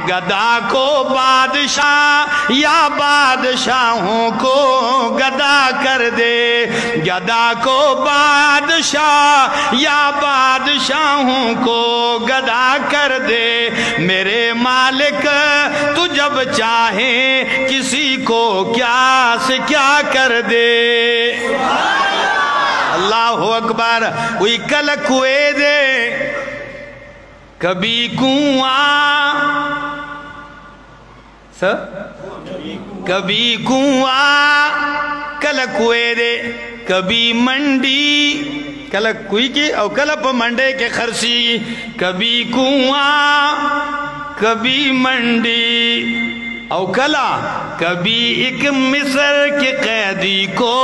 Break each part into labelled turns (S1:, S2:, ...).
S1: گدا کو بادشاہ یا بادشاہوں کو گدا کر دے، گدا کو بادشاہ یا بادشاہوں کو گدا کر دے، میرے مالک تو جب چاہے کسی کو کیا سے کیا کر دے۔ اللہ اکبر۔ کوئی کل کوئے دے کبھی کنواں، کبھی کنواں کل کوئے دے، کبھی منڈی کل کوئی کی او کل پا منڈے کے خرسی، کبھی کنواں کبھی منڈی او کلا کبھی ایک مصر کے قیدی کو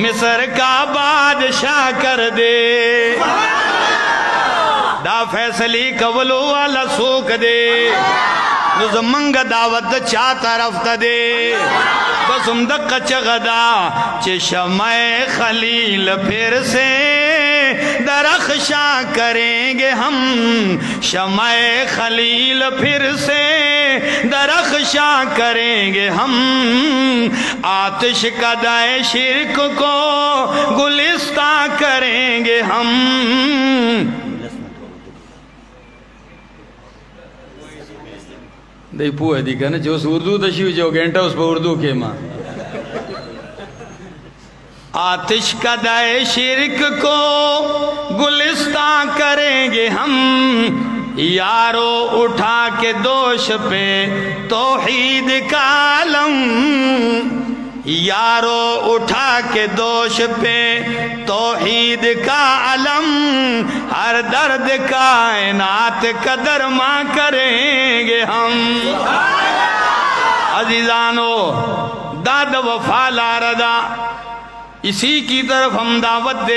S1: مصر کا بادشاہ کر دے۔ دا فیصلی کولو والا سوک دے، زمانگ دعوت چا طرف تا دے، بس امدق چغدا چے شمع خلیل پھر سے درخشاں کریں گے ہم، شمع خلیل پھر سے درخشاں کریں گے ہم، آتش کا دائے شرک کو گلستاں کریں گے ہم۔ دائی پوہ دی کہنا جو اس اردو تشیو جو گھنٹا اس پر اردو کے ماں، آتش کا دائے شرک کو گلستان کریں گے ہم، یارو اٹھا کے دوش پہ توحید کا علم، یارو اٹھا کے دوش پہ توحید کا علم، ہر درد کائنات قدر ماں کریں گے ہم۔ عزیزانو داد وفا لاردا، اسی کی طرف ہم دعوت دے